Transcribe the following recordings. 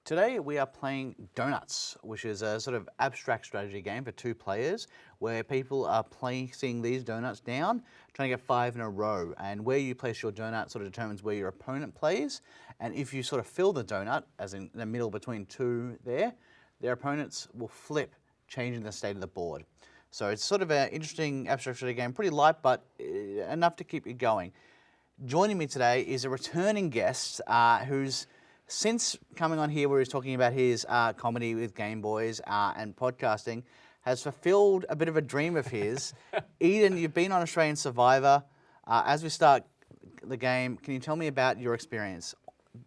Today we are playing Donuts, which is a sort of abstract strategy game for 2 players where people are placing these donuts down, trying to get 5 in a row. And where you place your donut sort of determines where your opponent plays. And if you sort of fill the donut, as in the middle between 2 there, their opponents will flip, changing the state of the board. So it's sort of an interesting abstract strategy game, pretty light, but enough to keep you going. Joining me today is a returning guest who's since coming on here where he's talking about his comedy with Game Boys and podcasting, has fulfilled a bit of a dream of his. Eden, you've been on Australian Survivor. As we start the game, can you tell me about your experience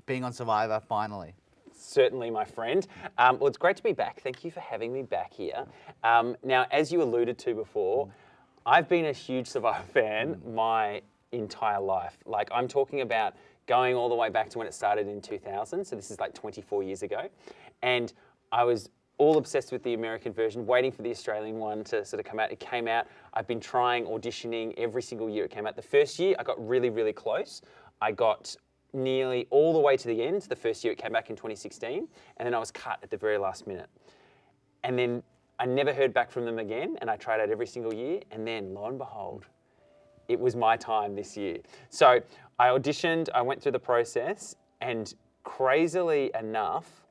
being on Survivor finally? Certainly, my friend. Well, it's great to be back. Thank you for having me back here. Now, as you alluded to before, I've been a huge Survivor fan my entire life. Like, I'm talking about going all the way back to when it started in 2000. So this is like 24 years ago. And I was all obsessed with the American version, waiting for the Australian one to sort of come out. It came out. I've been trying, auditioning every single year it came out. The first year, I got really, really close. I got nearly all the way to the end, the first year it came back in 2016. And then I was cut at the very last minute. And then I never heard back from them again. And I tried out every single year. And then, lo and behold, it was my time this year. So I auditioned, I went through the process, and crazily enough,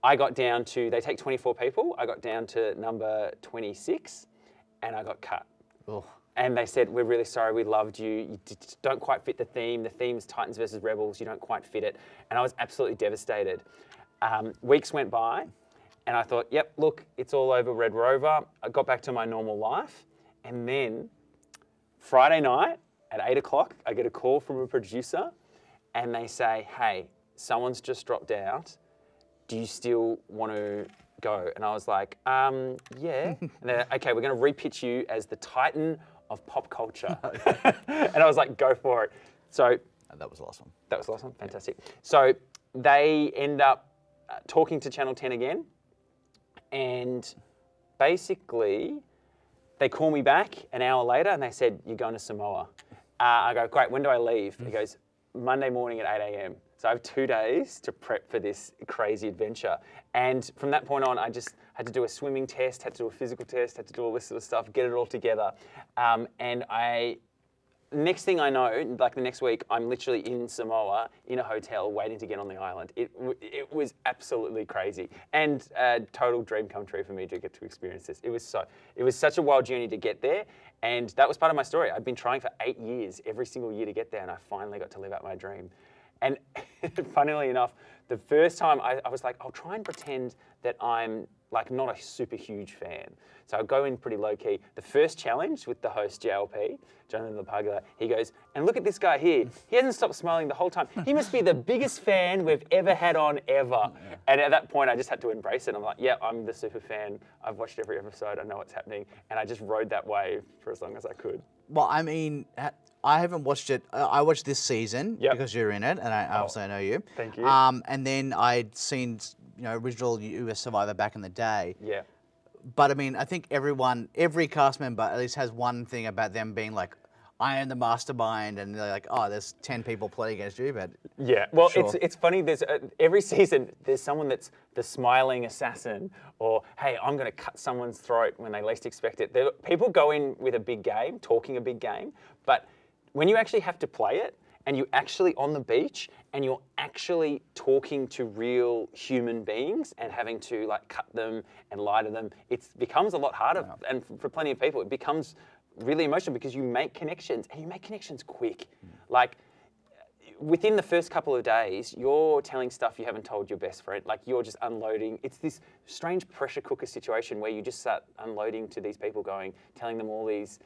I got down to, they take 24 people, I got down to number 26, and I got cut. Oh. And they said, we're really sorry, we loved you, you don't quite fit the theme is Titans versus Rebels, you don't quite fit it. And I was absolutely devastated. Weeks went by, and I thought, yep, look, it's all over, Red Rover. I got back to my normal life, and then Friday night at 8 o'clock, I get a call from a producer and they say, hey, someone's just dropped out. Do you still want to go? And I was like, yeah. And they're like, okay, we're going to repitch you as the Titan of pop culture. And I was like, go for it. So that was awesome. That was awesome. Fantastic. So they end up talking to Channel 10 again. And basically, they call me back an hour later and they said, you're going to Samoa. I go, great, when do I leave? He goes, Monday morning at 8 a.m. So I have 2 days to prep for this crazy adventure. And from that point on, I just had to do a swimming test, had to do a physical test, had to do all this sort of stuff, get it all together. Next thing I know, like the next week, I'm literally in Samoa in a hotel waiting to get on the island. It was absolutely crazy and a total dream come true for me to get to experience this. It was such a wild journey to get there, and that was part of my story. I'd been trying for 8 years, every single year to get there, and I finally got to live out my dream. And funnily enough, the first time I was like, I'll try and pretend that I'm like not a super huge fan. So I'll go in pretty low key. The first challenge with the host JLP, Jonathan Lapagula, he goes, and look at this guy here. He hasn't stopped smiling the whole time. He must be the biggest fan we've ever had on ever. Yeah. And at that point, I just had to embrace it. I'm like, yeah, I'm the super fan. I've watched every episode. I know what's happening. And I just rode that wave for as long as I could. Well, I mean, I haven't watched it. I watched this season because you're in it, and I obviously know you. Thank you. And then I'd seen, original US Survivor back in the day. Yeah. But I mean, I think every cast member at least has one thing about them being like, I am the mastermind, and they're like, oh, there's 10 people playing against you, but yeah. Well, sure. It's funny. There's every season there's someone that's the smiling assassin, or hey, I'm going to cut someone's throat when they least expect it. People go in with a big game, talking a big game, but when you actually have to play it, and you're actually on the beach, and you're actually talking to real human beings and having to like cut them and lie to them, it becomes a lot harder. Wow. And for plenty of people, it becomes really emotional because you make connections, and you make connections quick. Like within the first couple of days, you're telling stuff you haven't told your best friend. Like you're just unloading. It's this strange pressure cooker situation where you just start unloading to these people, telling them all these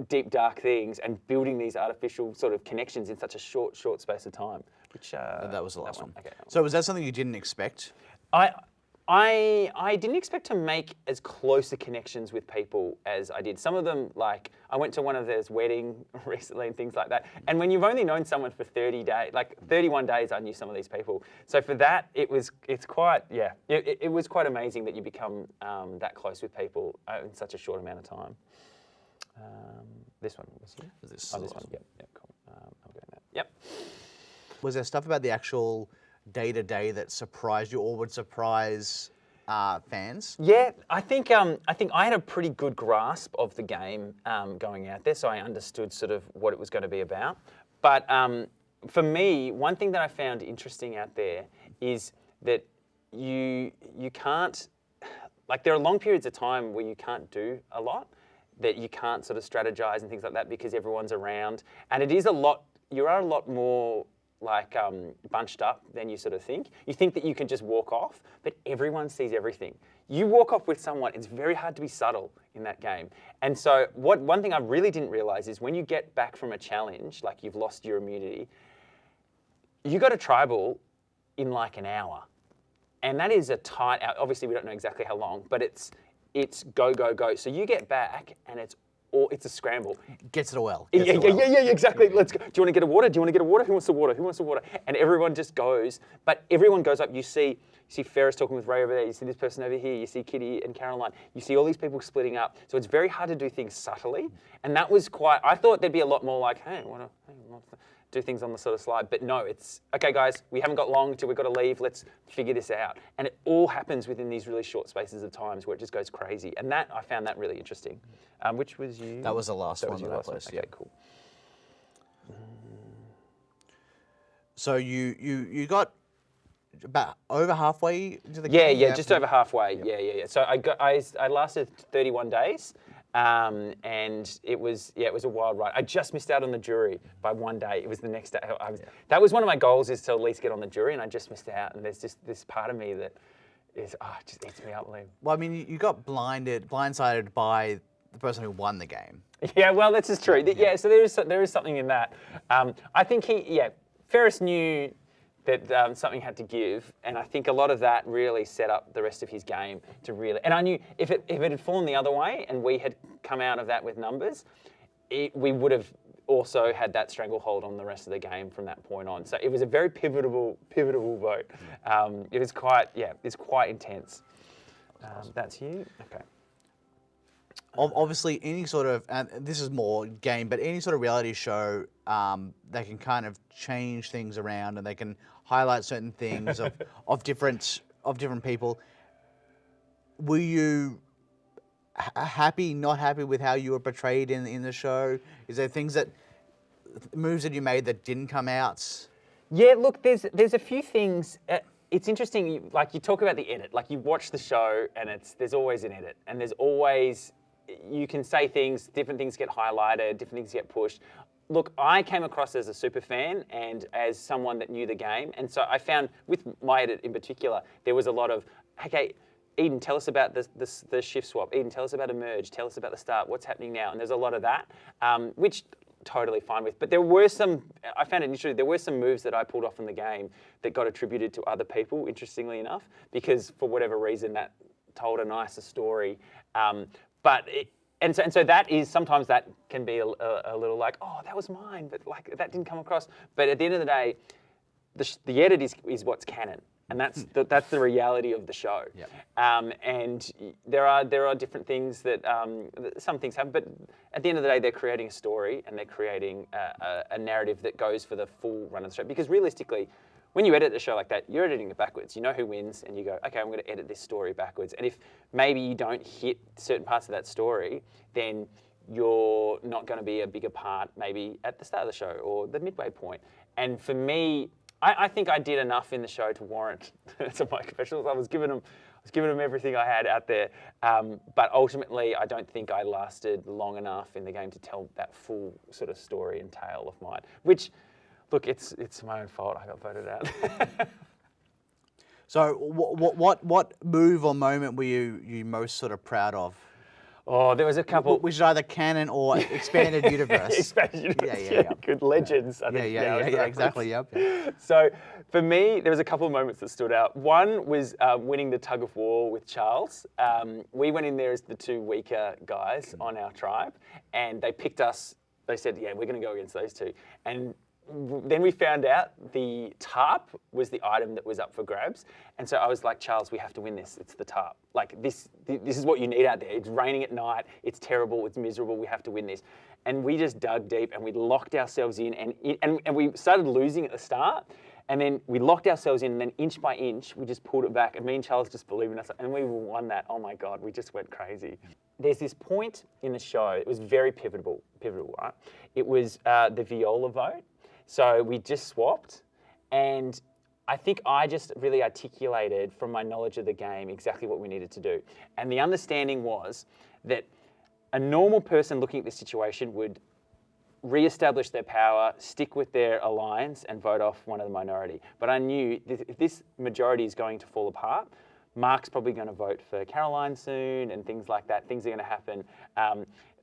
deep, dark things and building these artificial sort of connections in such a short space of time. Which that was the last one. Okay. So was that something you didn't expect? I didn't expect to make as close a connections with people as I did. Some of them, like, I went to one of theirs wedding recently and things like that. And when you've only known someone for 30 days, like 31 days, I knew some of these people. So for that, it was quite amazing that you become that close with people in such a short amount of time. This one was here. This one. Yep, cool. I'm doing that. Yep. Was there stuff about the actual day to day that surprised you or would surprise fans? Yeah, I think I had a pretty good grasp of the game going out there, so I understood sort of what it was going to be about. But for me, one thing that I found interesting out there is that you can't, like, there are long periods of time where you can't do a lot, that you can't sort of strategize and things like that because everyone's around, and it is a lot. You are a lot more like bunched up than you sort of think. You think that you can just walk off, but everyone sees everything. You walk off with someone, it's very hard to be subtle in that game. And so one thing I really didn't realize is when you get back from a challenge, like you've lost your immunity, you got a tribal in like an hour. And that is a tight, obviously we don't know exactly how long, but it's go, go, go. So you get back and it's a scramble. Gets it a well. Yeah, exactly. Let's go. Do you want to get a water? Do you want to get a water? Who wants the water? Who wants the water? And everyone just goes, but everyone goes up. You see Ferris talking with Ray over there. You see this person over here. You see Kitty and Caroline. You see all these people splitting up. So it's very hard to do things subtly. And that was I thought there'd be a lot more like, hey, do things on the sort of slide. But no, it's, okay, guys, we haven't got long till we've got to leave. Let's figure this out. And it all happens within these really short spaces of times where it just goes crazy. And that, I found that really interesting. Which was you? That was the last one that I placed. Okay, cool. So you got about over halfway into the game? Yeah, yeah, just over halfway. Yeah. So I lasted 31 days. And it was a wild ride. I just missed out on the jury by one day. It was the next day. That was one of my goals, is to at least get on the jury, and I just missed out. And there's just this part of me that is, it just eats me up, Liam. Well, I mean, you got blindsided by the person who won the game. Yeah, well, this is true. Yeah, so there is something in that. I think Ferris knew that something had to give, and I think a lot of that really set up the rest of his game to really. And I knew if it had fallen the other way and we had come out of that with numbers, we would have also had that stranglehold on the rest of the game from that point on. So it was a very pivotal vote. It was quite intense. That's you. Okay. Obviously, any sort of, and this is more game, but any sort of reality show, they can kind of change things around and they can highlight certain things of different people. Were you happy, not happy with how you were portrayed in the show? Is there moves that you made that didn't come out? Yeah, look, there's a few things. It's interesting, like you talk about the edit, like you watch the show and there's always an edit, and there's always, you can say things, different things get highlighted, different things get pushed. Look, I came across as a super fan and as someone that knew the game, and so I found with my edit in particular, there was a lot of, okay, Eden, tell us about the shift swap. Eden, tell us about a merge. Tell us about the start. What's happening now? And there's a lot of that, which totally fine with. But there were some, I found it interesting, there were some moves that I pulled off in the game that got attributed to other people, interestingly enough, because for whatever reason that told a nicer story. And so that is, sometimes that can be a little like, oh, that was mine, but like that didn't come across. But at the end of the day, the edit is what's canon. And that's the reality of the show. Yep. And there are different things that some things happen, but at the end of the day, they're creating a story and they're creating a narrative that goes for the full run of the show. Because realistically, when you edit a show like that, you're editing it backwards. You know who wins, and you go, okay, I'm going to edit this story backwards. And if maybe you don't hit certain parts of that story, then you're not going to be a bigger part maybe at the start of the show or the midway point. And for me, I think I did enough in the show to warrant some of my professionals. I was giving them everything I had out there. But ultimately, I don't think I lasted long enough in the game to tell that full sort of story and tale of mine. Which, look, it's my own fault. I got voted out. So, what move or moment were you most sort of proud of? Oh, there was a couple. Which is either canon or expanded universe. Expanded universe. Yeah. Good legends. I think. Yeah, exactly. Yep. So for me, there was a couple of moments that stood out. One was winning the tug of war with Charles. We went in there as the two weaker guys on our tribe, and they picked us. They said, "Yeah, we're going to go against those two." And then we found out the tarp was the item that was up for grabs. And so I was like, Charles, we have to win this. It's the tarp. Like this is what you need out there. It's raining at night. It's terrible. It's miserable. We have to win this. And we just dug deep and we locked ourselves in and we started losing at the start. And then we locked ourselves in, and then inch by inch, we just pulled it back. And me and Charles just believed in us, and we won that. Oh my God, we just went crazy. There's this point in the show, it was very pivotal, right? It was the viola vote. So we just swapped, and I think I just really articulated from my knowledge of the game exactly what we needed to do. And the understanding was that a normal person looking at this situation would re-establish their power, stick with their alliance, and vote off one of the minority. But I knew if this majority is going to fall apart, Mark's probably going to vote for Caroline soon, and things like that. Things are going to happen.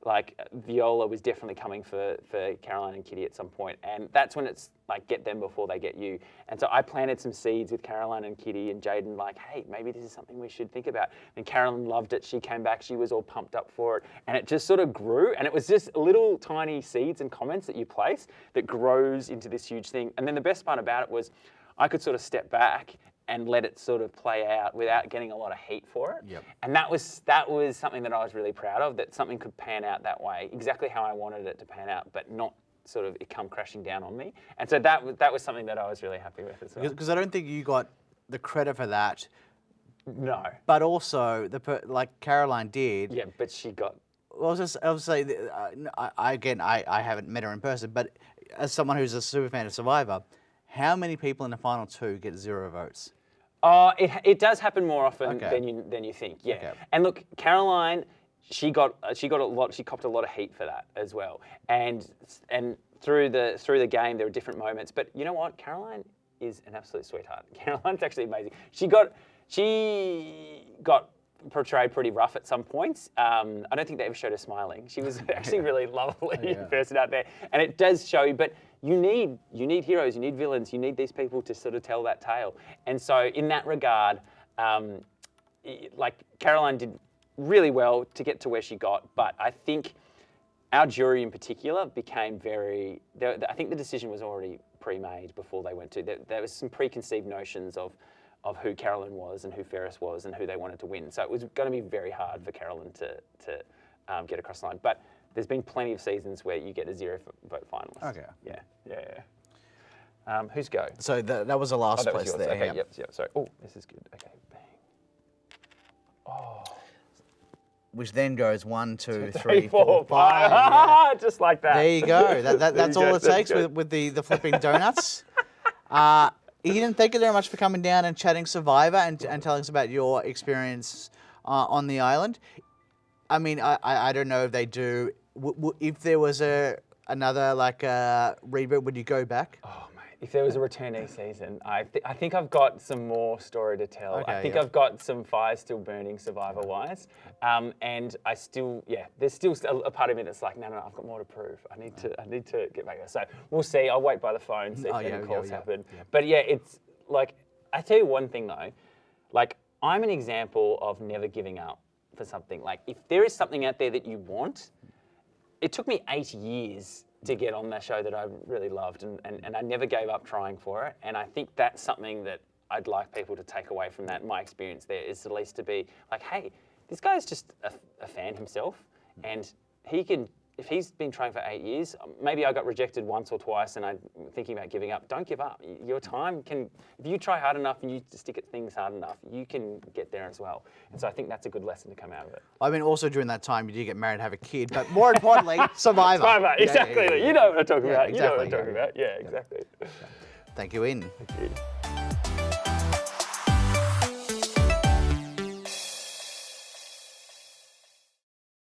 Like Viola was definitely coming for Caroline and Kitty at some point, and that's when it's like get them before they get you. And so I planted some seeds with Caroline and Kitty and Jaden, like, hey, maybe this is something we should think about. And Caroline loved it. She came back. She was all pumped up for it, and it just sort of grew. And it was just little tiny seeds and comments that you place that grows into this huge thing. And then the best part about it was I could sort of step back and let it sort of play out without getting a lot of heat for it. Yep. And that was something that I was really proud of, that something could pan out that way, exactly how I wanted it to pan out, but not sort of it come crashing down on me. And so that was something that I was really happy with as well. Because I don't think you got the credit for that. No. But also, like Caroline did. Yeah, but she got... Well, I was say, I haven't met her in person, but as someone who's a super fan of Survivor, how many people in the final 2 get 0 votes? It does happen more often Okay. than you think. Yeah. Okay. And look, Caroline, she copped a lot of heat for that as well. And through the game, there were different moments. But you know what? Caroline is an absolute sweetheart. Caroline's actually amazing. She got portrayed pretty rough at some points. I don't think they ever showed her smiling. She was actually really lovely person out there, and it does show you. But you need heroes, you need villains, you need these people to sort of tell that tale. And so in that regard, like Caroline did really well to get to where she got, but I think our jury in particular became very. I think the decision was already pre-made before they went to. There was some preconceived notions of who Carolyn was and who Ferris was and who they wanted to win. So it was going to be very hard for Carolyn to get across the line. But there's been plenty of seasons where you get a 0 vote finalist. Okay. Yeah. Who's go? So that was the last that was place yours. there. Okay, yep, sorry. Oh, this is good. Okay, bang. Oh. Which then goes 1, 2, 3, 4, 5. Yeah. Just like that. There you go. That's all it takes with the flipping donuts. Eden, thank you very much for coming down and chatting Survivor and telling us about your experience on the island. I mean, I don't know if they do. If there was another like reboot, would you go back? Oh mate, if there was a returnee season, I think I've got some more story to tell. Okay, I think I've got some fires still burning Survivor-wise, and I still, there's still a part of me that's like, no, I've got more to prove. I need to get back there. So we'll see. I'll wait by the phone, see if any calls happen. Yeah. But yeah, it's like, I tell you one thing though, like I'm an example of never giving up for something. Like if there is something out there that you want, it took me 8 years to get on that show that I really loved, and I never gave up trying for it. And I think that's something that I'd like people to take away from that. My experience there is at least to be like, hey, this guy's just a fan himself, and he can, if he's been trying for 8 years, maybe I got rejected once or twice and I'm thinking about giving up. Don't give up. Your time can, if you try hard enough and you stick at things hard enough, you can get there as well. And so I think that's a good lesson to come out of it. I mean, also during that time, you did get married and have a kid, but more importantly, Survivor. Survivor, exactly. Yeah. You know what I'm talking about. Exactly. You know what I'm talking about. Yeah, exactly. Thank you, Ian. Thank you.